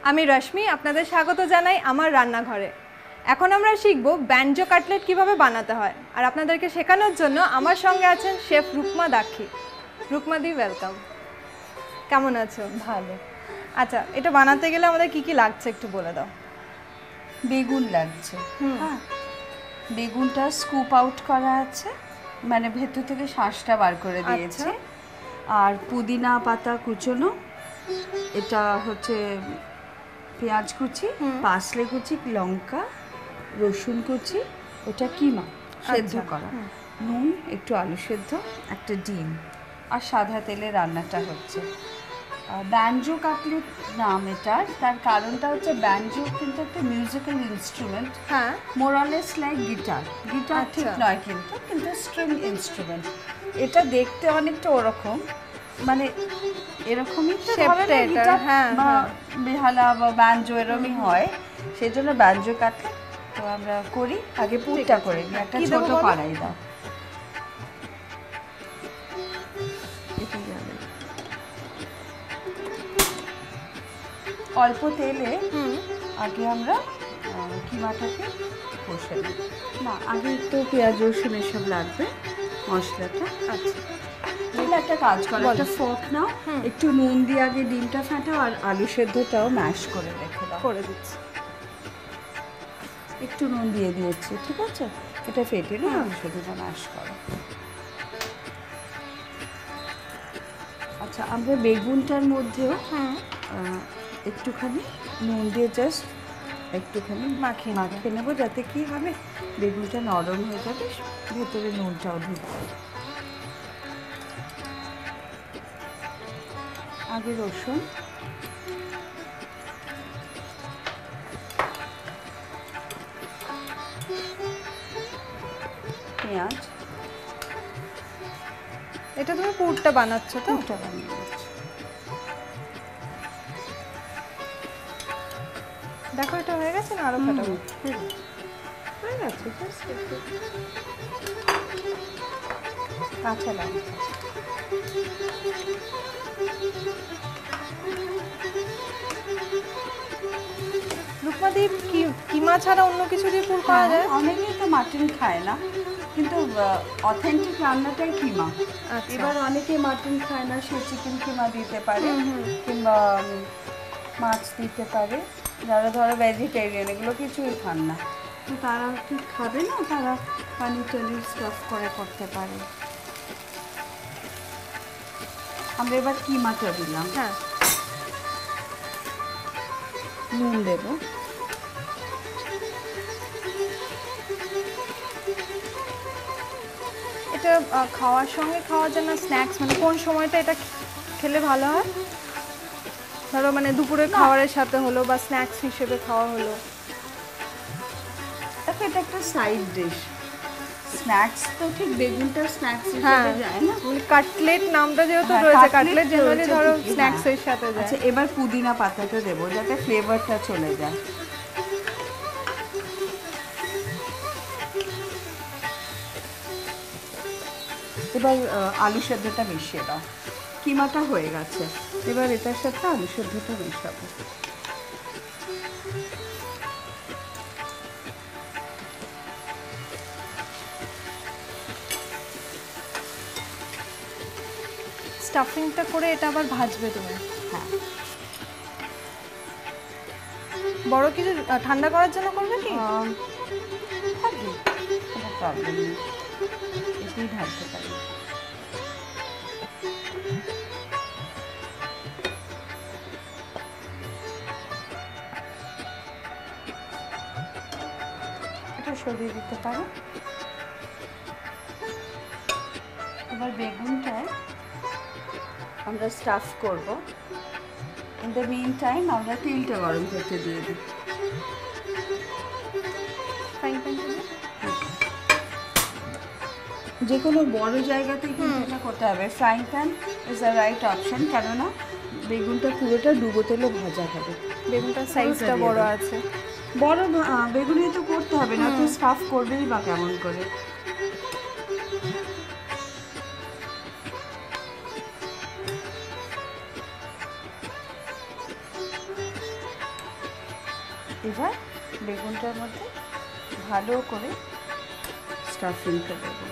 আমি রশ্মি, আপনাদের স্বাগত জানাই আমার রান্নাঘরে। এখন আমরা শিখব ব্যঞ্জো কাটলেট কিভাবে বানাতে হয়, আর আপনাদেরকে শেখানোর জন্য আমার সঙ্গে আছেন শেফ রুকমা দাক্ষী। রুকমাদি, ওয়েলকাম। কেমন আছো? ভালো। আচ্ছা, এটা বানাতে গেলে আমাদের কি কি লাগছে একটু বলে দাও। বেগুন লাগছে। হ্যাঁ, বেগুনটা স্কুপ আউট করা আছে, মানে ভেতর থেকে শাঁসটা বার করে দিয়েছে। আর পুদিনা পাতা কুচোনো, এটা হচ্ছে পেঁয়াজ কুচি, পার্সলে কুচি, লঙ্কা, রসুন কুচি, ওটা কিমা সেদ্ধ করা, নুন, একটু আলু সেদ্ধ, একটা ডিম, আর সাদা তেলে রান্নাটা হচ্ছে। ব্যাঞ্জো কাটলেট নাম এটার, তার কারণটা হচ্ছে ব্যাঞ্জো কিন্তু একটা মিউজিক্যাল ইনস্ট্রুমেন্ট। হ্যাঁ, মোরালেস লাইক গিটার ঠিক নয়, কিন্তু স্ট্রিং ইনস্ট্রুমেন্ট। এটা দেখতে অনেকটা ওরকম, মানে এরকমই তো ধরনের গিটার বা বেহালা বা ব্যাঞ্জো এরকমই হয়, সেই জন্য ব্যাঞ্জো কাটলেট। তো আমরা করি, আগে পুরটা করে নিই। একটা ছোট কড়াই দাও। অল্প তেলে আগে আমরা কিমাটাকে কষে নিই। না, আগে একটু পেঁয়াজ রসুন এসব লাগবে মশলাটা। আচ্ছা, তাহলে একটা কাজ করো, একটা ফর্ক নাও, একটু নুন দিয়ে আগে ডিমটা ফাটাও, আর আলু সেদ্ধটাও ম্যাশ করে রেখে দাও। করে দিচ্ছি। একটু নুন দিয়ে দিয়েছি, ঠিক আছে? এটা ফেটে নিয়ে আলু সেদ্ধটা ম্যাশ করো। আচ্ছা, আমরা বেগুনটার মধ্যেও একটুখানি নুন দিয়ে জাস্ট একটুখানি মাখিয়ে নেবো, যাতে কি হবে, বেগুনটা নরম হয়ে যাবে, ভেতরে নুনটাও ঢুকবে। আগে রসুন, পেঁয়াজ, এটা তুমি পুরটা বানাচ্ছ তো? পুরটা বানিয়ে দিচ্ছি। দেখো, এটা হয়ে গেছে না? আরো ফাটাবো? হয়ে গেছে। কাঁচা লঙ্কা, রুকমাদি, কিমা ছাড়া অন্য কিছু দিয়ে পুর করা যায়? অনেকেই তো মাটন খায় না, কিন্তু অথেন্টিক রান্নাটাই কিমা। এবার অনেকে মাটন খায় না, সে চিকেন কিমা দিতে পারে, কিংবা মাছ দিতে পারে। যারা ধরো ভেজিটেরিয়ান, এগুলো কিছুই খান না, তো তারা কি খাবে না, তারা পানির টানির স্টাফ করে করতে পারে। আমরা এবার কিমাটা দিলাম। হ্যাঁ, নুন দেবো, এটা খাওয়ার সঙ্গে খাওয়ার জন্য স্ন্যাক্স, মানে কোন সময়টা এটা খেলে ভালো হয়? ধরো মানে দুপুরে খাবারের সাথে হলো, বা স্ন্যাক্স হিসেবে খাওয়া হলো। দেখো, এটা একটা সাইড ডিশ। স্ন্যাক্স তো ঠিক বেগুনটা স্ন্যাক্স হিসেবে যায় না, কাটলেট নামটা যেহেতু রয়েছে, কাটলেট জেনারেলি ধরো স্ন্যাক্স এর সাথে যায়। আচ্ছা, এবার পুদিনা পাতাটা দেবো, যাতে ফ্লেভারটা চলে যায়। এবার আলু সেদ্ধটা মিশিয়ে দাও। কিমাটা হয়ে গেছে, এবার এটার সাথে আলু সেদ্ধটা মেশাবো। স্টাফিংটা করে এটা আবার ভাজবে তুমি? হ্যাঁ। বড় কিছু ঠান্ডা করার জন্য করবে কি? থাকবে, কোনো প্রবলেম নেই, এটাই ঢালতে পারি। এটা সরিয়ে দিতে পারো। এবার বেগুনটায় আমরা স্টাফ করব। ইন দ্য মিন টাইম আমরা তেলটা গরম করতে দিয়ে দিই। যে কোনো বড় জায়গাতেই কিন্তু এটা করতে হবে। Frying pen is the right option, কেননা বেগুনটা পুরোটা ডুবো তেলে ভাজা হবে। বেগুনটার সাইজটা বড় আছে, বড় বেগুনই তো করতে হবে, না তো স্টাফ করবেই বা কেমন করে। এবার বেগুনটার মধ্যে ভালো করে স্টাফিংটা দেবো।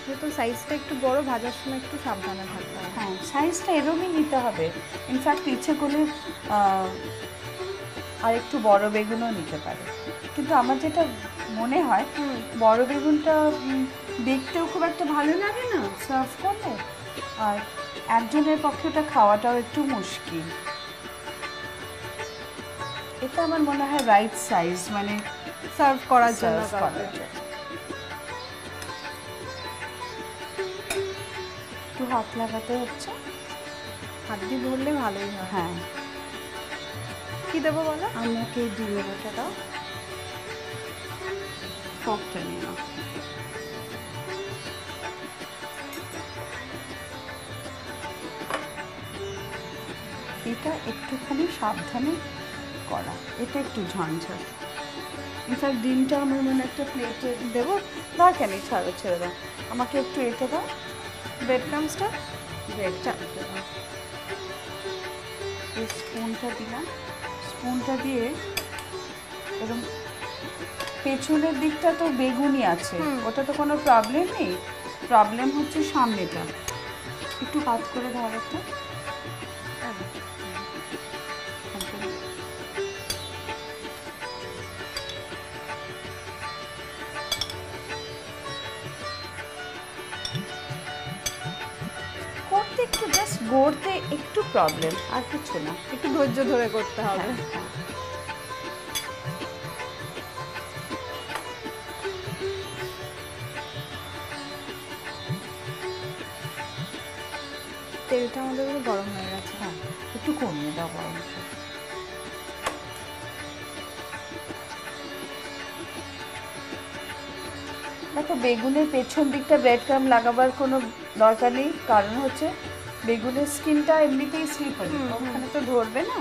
যেহেতু সাইজটা একটু বড়, ভাজার সময় একটু সাবধানে থাকতে হবে। হ্যাঁ, সাইজটা এরমই নিতে হবে। ইনফ্যাক্ট ইচ্ছে করলে আর একটু বড় বেগুনও নিতে পারে, কিন্তু আমার যেটা মনে হয় বড় বেগুনটা দেখতেও খুব একটা ভালো লাগে না সার্ভ করলে, আর একজনের পক্ষে ওটা খাওয়াটাও একটু মুশকিল। এটা আমার মনে হয় রাইট সাইজ, মানে সার্ভ করার জন্য সার্ভ করার জন্য। একটু হাত লাগাতে হচ্ছে, হাত দিয়ে ধরলে ভালোই হয়। হ্যাঁ। কি দেবো বলো? আমাকে এই ডিমের ওটা দাও, ফকটা নিয়ে নাও। এটা একটুখানি সাবধানে করা, এটা একটু ঝঞ্ঝাট। ইনফ্যাক্ট ডিমটা আমার মনে একটা প্লেটে দেবো, দরকার নেই, ছাড়ো, ছেড়ে দাও। আমাকে একটু এটা দাও, ব্রেড ক্রামসটা। ব্রেডটা দাও। এই স্পুনটা দিলাম, স্পুনটা দিয়ে এরকম পেছনের দিকটা তো বেগুনই আছে, ওটা তো কোনো প্রবলেম নেই, প্রবলেম হচ্ছে সামনেটা। একটু কাট করে দাও একটা। করতে একটু জাস্ট গড়তে একটু প্রবলেম, আর কিছু না। একটু ধৈর্য ধরে করতে হবে। হ্যাঁ। তেলটা আমাদের গরম হয়ে গেছে। হ্যাঁ, একটু কমিয়ে দাও গরমটা। দেখো, বেগুনের পেছন দিকটা ব্রেড ক্রাম্ব লাগাবার কোনো দরকার নেই, কারণ হচ্ছে বেগুনের স্কিনটা এমনিতেই স্লিপারি, ওখানে তো ধরবে না।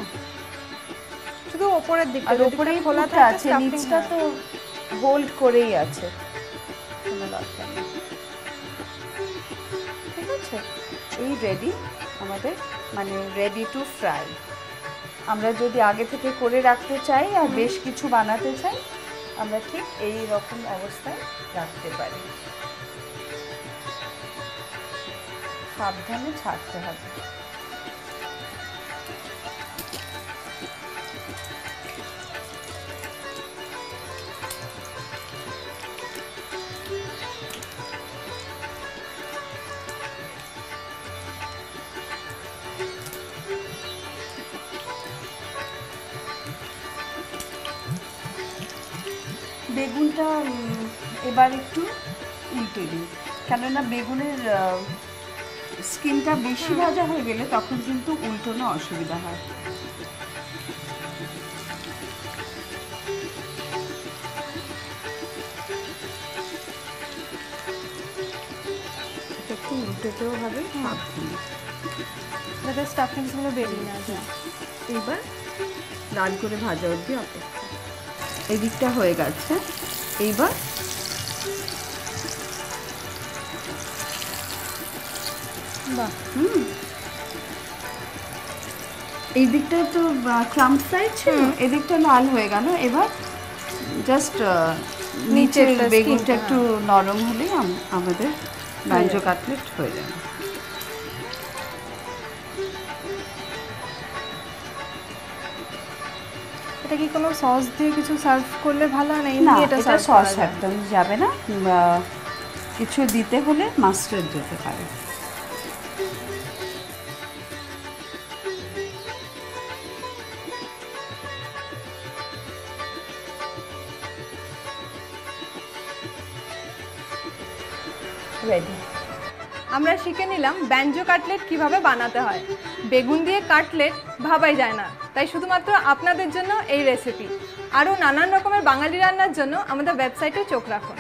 শুধু ওপরের দিকটা, আর ওপরেই খোলা আছে, নিচটা তো হোল্ড করেই আছে, কোনো দরকার নেই। ঠিক আছে, এই রেডি আমাদের, মানে রেডি টু ফ্রাই। আমরা যদি আগে থেকে করে রাখতে চাই আর বেশ কিছু বানাতে চাই, আমরা ঠিক এই রকম অবস্থায় রাখতে পারি। সাবধানে ছাড়তে হবে। বেগুনটা এবার একটু উল্টে দিই, কেননা বেগুনের স্কিনটা বেশি ভাজা হয়ে গেলে তখন কিন্তু উল্টোনো অসুবিধা হয়। একটু উল্টেতেও হবে, যাতে স্টাফিংসগুলো বেরিয়ে না যায়। এইবার লাল করে ভাজা অবধি অপেক্ষা। এই দিকটা হয়ে গেছে, এইবার বাহ, এই দিকটা তো ক্রাম্ব ফ্রাই ছিল, এদিকটা লাল হয়ে গেল। এবার জাস্ট নিচের বেগুনটা একটু নরম হলেই আমাদের ব্যাঞ্জো কাটলেট হয়ে যাবে। এটা কি কোনো সস দিয়ে কিছু সার্ভ করলে ভালো হয় না? না, এমনি এটা সার্ভ সস একদম যাবে না, কিছু দিতে হলে মাস্টার্ড দিতে পারে। রেডি। আমরা শিখে নিলাম ব্যাঞ্জো কাটলেট কিভাবে বানাতে হয়। বেগুন দিয়ে কাটলেট ভাবাই যায় না, তাই শুধুমাত্র আপনাদের জন্য এই রেসিপি। আরও নানান রকমের বাঙালি রান্নার জন্য আমাদের ওয়েবসাইটে চোখ রাখুন।